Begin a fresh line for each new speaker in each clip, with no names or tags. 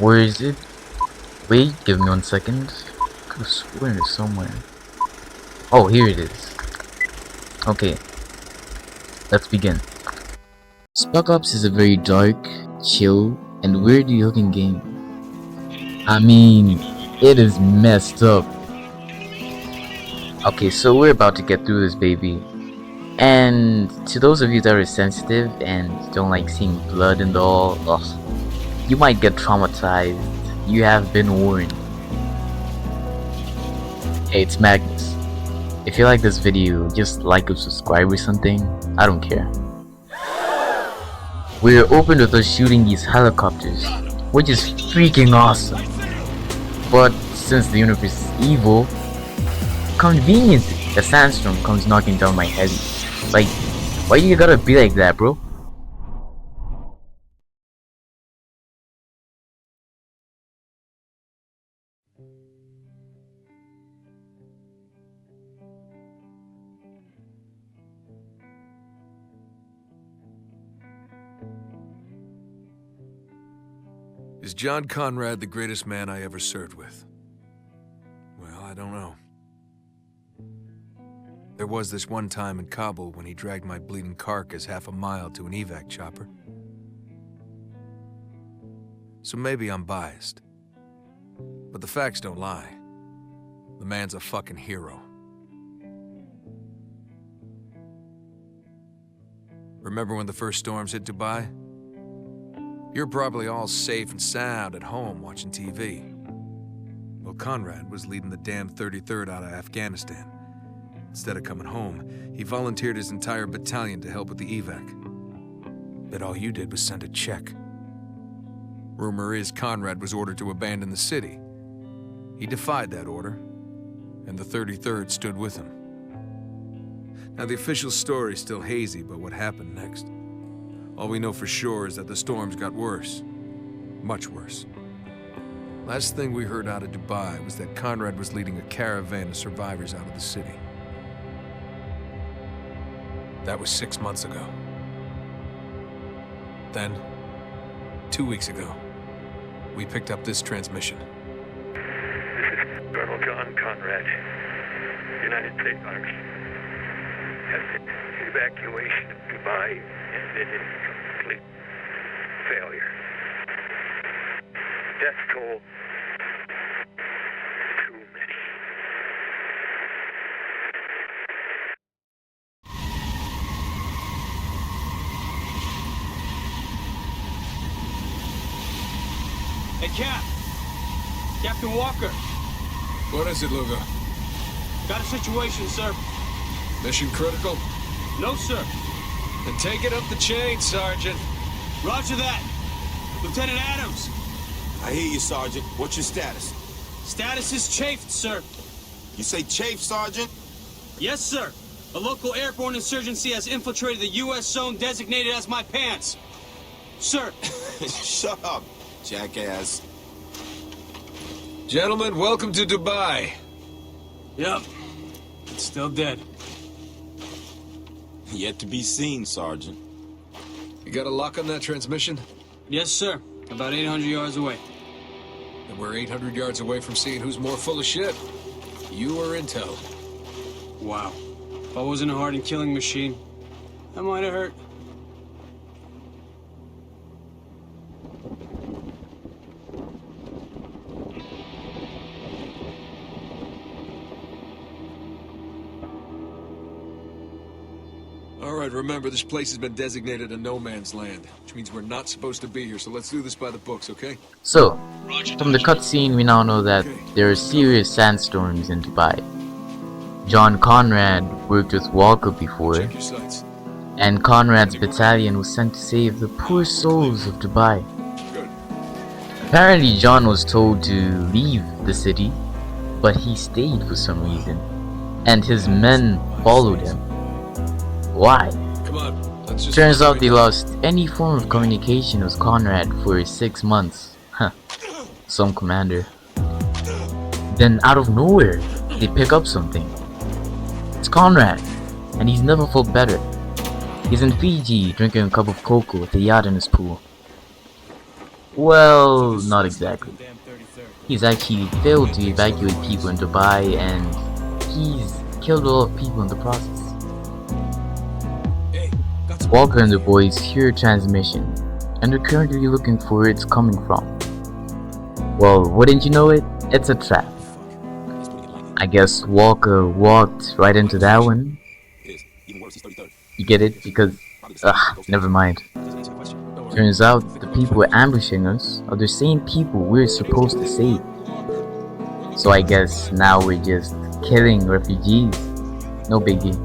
Where is it? Wait, give me 1 second. I could've sworn it's somewhere. Oh, here it is. Okay, let's begin. Spec Ops is a very dark, chill, and weirdly looking game. I mean, it is messed up. Okay, so we're about to get through this baby. And to those of you that are sensitive and don't like seeing blood and all, you might get traumatized. You have been warned. Hey, it's Magnus. If you like this video, just like or subscribe or something. I don't care. We're open with us shooting these helicopters, which is freaking awesome. But since the universe is evil, conveniently, the sandstorm comes knocking down my heavy. Like, why you gotta be like that, bro?
Is John Conrad the greatest man I ever served with? Well, I don't know. There was this one time in Kabul when he dragged my bleeding carcass half a mile to an evac chopper. So maybe I'm biased. But the facts don't lie. The man's a fucking hero. Remember when the first storms hit Dubai? You're probably all safe and sound at home watching TV. Well, Conrad was leading the damn 33rd out of Afghanistan. Instead of coming home, he volunteered his entire battalion to help with the evac. But all you did was send a check. Rumor is Conrad was ordered to abandon the city. He defied that order, and the 33rd stood with him. Now, the official story's still hazy about what happened next. All we know for sure is that the storms got worse. Much worse. Last thing we heard out of Dubai was that Conrad was leading a caravan of survivors out of the city. That was 6 months ago. Then, 2 weeks ago, we picked up this transmission.
This is Colonel John Conrad, United States Army. Has the evacuation of Dubai ended in complete failure. Death toll, too many.
Hey, Cap! Captain Walker!
What is it, Lugo?
Got a situation, sir.
Mission critical?
No, sir.
Then take it up the chain, Sergeant.
Roger that. Lieutenant Adams.
I hear you, Sergeant. What's your status?
Status is chafed, sir.
You say chafe, Sergeant?
Yes, sir. A local airborne insurgency has infiltrated the U.S. zone designated as my pants. Sir.
Shut up, jackass.
Gentlemen, welcome to Dubai.
Yep. It's still dead.
Yet to be seen, Sergeant.
You got a lock on that transmission?
Yes, sir. About 800 yards away.
And we're 800 yards away from seeing who's more full of shit. You or Intel?
Wow. If I wasn't a hardened killing machine, that might have hurt.
All right, remember, this place has been designated a no man's land, which means we're not supposed to be here, so let's do this by the books, okay?
So, from the cutscene, we now know that there are serious sandstorms in Dubai. John Conrad worked with Walker before,
Check your sights.
and Conrad's battalion was sent to save the poor souls of Dubai.
Good.
Apparently, John was told to leave the city, but he stayed for some reason, and his men followed him. Why?
Come on, let's just...
Turns out they lost any form of communication with Conrad for 6 months. Huh. Some commander. Then out of nowhere, they pick up something. It's Conrad, and he's never felt better. He's in Fiji drinking a cup of cocoa with a yacht in his pool. Well, not exactly. He's actually failed to evacuate people in Dubai and he's killed a lot of people in the process. Walker and the boys hear a transmission and they're currently looking for where it's coming from. Well, wouldn't you know it? It's a trap. I guess Walker walked right into that one. You get it? Because, never mind. Turns out the people who are ambushing us are the same people we're supposed to save. So I guess now we're just killing refugees. No biggie.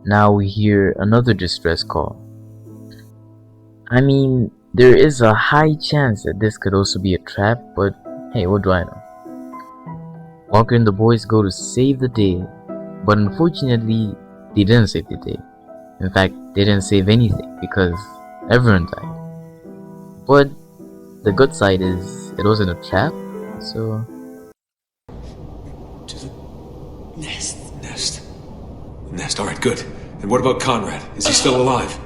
Now we hear another distress call. I mean, there is a high chance that this could also be a trap, but hey, what do I know? Walker and the boys go to save the day, but unfortunately, they didn't save the day. In fact, they didn't save anything because everyone died. But the good side is it wasn't a trap, so...
To the nest. All right, good. And what about Conrad? Is he still alive?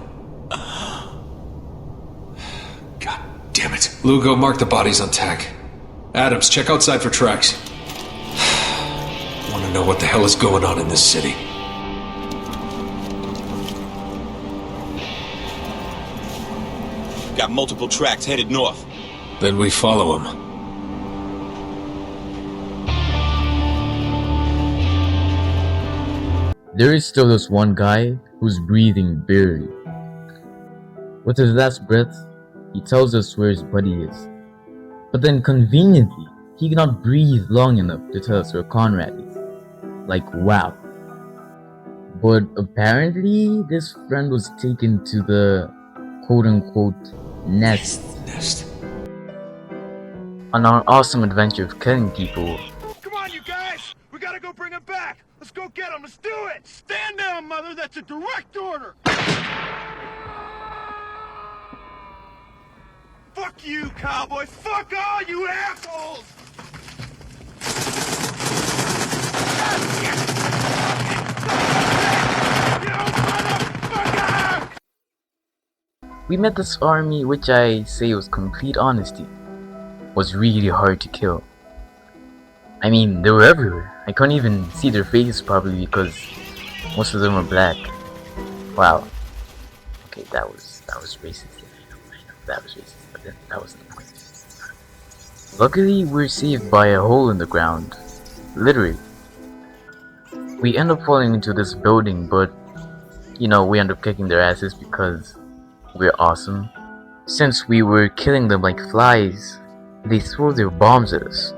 God damn it. Lugo, mark the bodies on tack. Adams, check outside for tracks. I want to know what the hell is going on in this city.
Got multiple tracks headed north.
Then we follow him.
There is still this one guy who's breathing barely. With his last breath, he tells us where his buddy is. But then conveniently, he cannot breathe long enough to tell us where Conrad is. Like, wow. But apparently, this friend was taken to the quote-unquote nest. On our awesome adventure of killing people.
Come on, you guys! We gotta go bring him back! Let's go get him! Let's do it! Stand down, mother! That's a direct order! Fuck you, cowboy! Fuck all you assholes! You motherfucker!
We met this army, which I say was complete honesty, was really hard to kill. I mean, they were everywhere. I couldn't even see their faces properly because most of them were black. Wow. Okay, that was racist. I know, that was racist, but then that wasn't the point. Luckily, we're saved by a hole in the ground. Literally. We end up falling into this building, but you know, we end up kicking their asses because we're awesome. Since we were killing them like flies, they throw their bombs at us,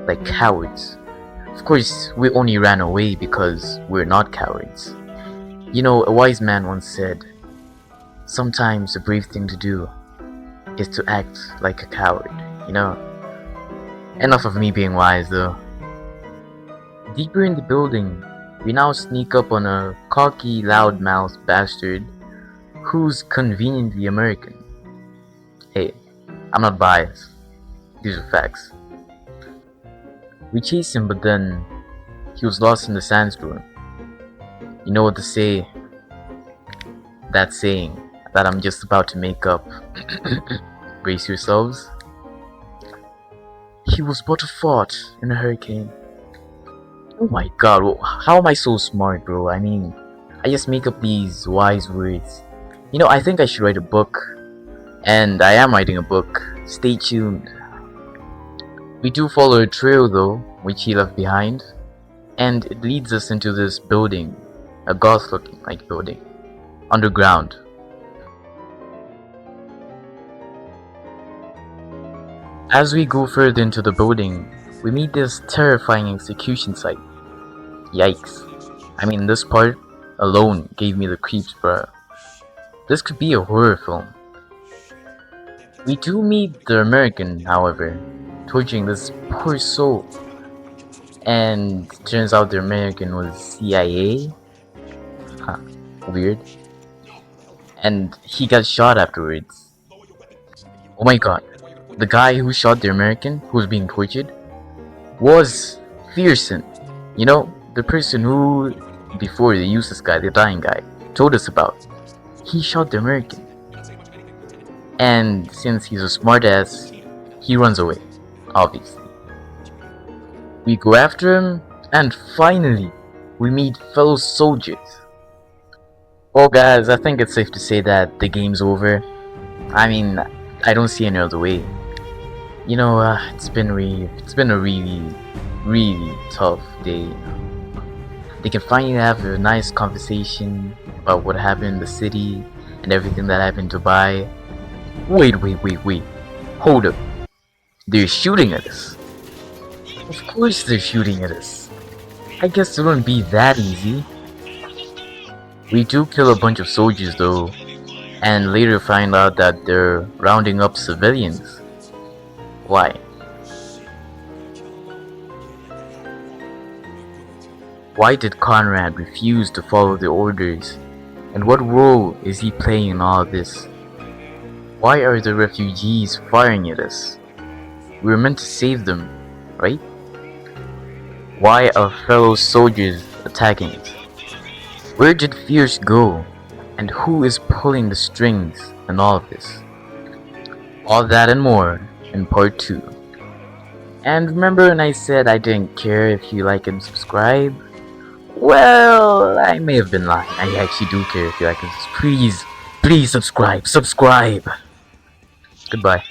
like cowards. Of course, we only ran away because we're not cowards. You know, a wise man once said, sometimes the brave thing to do is to act like a coward, you know? Enough of me being wise though. Deeper in the building, we now sneak up on a cocky, loudmouth bastard who's conveniently American. Hey, I'm not biased. These are facts. We chased him, but then he was lost in the sandstorm. You know what to say? That saying that I'm just about to make up. Brace yourselves. He was but a thought in a hurricane. Oh my god, how am I so smart, bro? I mean, I just make up these wise words. You know, I think I should write a book. And I am writing a book. Stay tuned. We do follow a trail though, which he left behind. And it leads us into this building. A goth looking like building. Underground. As we go further into the building, we meet this terrifying execution site. Yikes. I mean, this part alone gave me the creeps, bruh. This could be a horror film. We do meet the American, however, torturing this poor soul. And turns out the American was CIA? Huh, weird. And he got shot afterwards. Oh my god. The guy who shot the American, who was being tortured, was Fearson. You know, the person who, before the useless guy, the dying guy, told us about. He shot the American. And since he's a smartass, he runs away, obviously. We go after him, and finally, we meet fellow soldiers. Well guys, I think it's safe to say that the game's over. I mean, I don't see any other way. You know, it's been a really tough day. They can finally have a nice conversation about what happened in the city and everything that happened in Dubai. Wait. Hold up. They're shooting at us. Of course they're shooting at us. I guess it wouldn't be that easy. We do kill a bunch of soldiers though, and later find out that they're rounding up civilians. Why? Why did Conrad refuse to follow the orders? And what role is he playing in all this? Why are the refugees firing at us? We were meant to save them, right? Why are fellow soldiers attacking us? Where did Fierce go? And who is pulling the strings in all of this? All that and more in part 2. And remember when I said I didn't care if you like and subscribe? Well, I may have been lying. I actually do care if you like and please subscribe. Goodbye.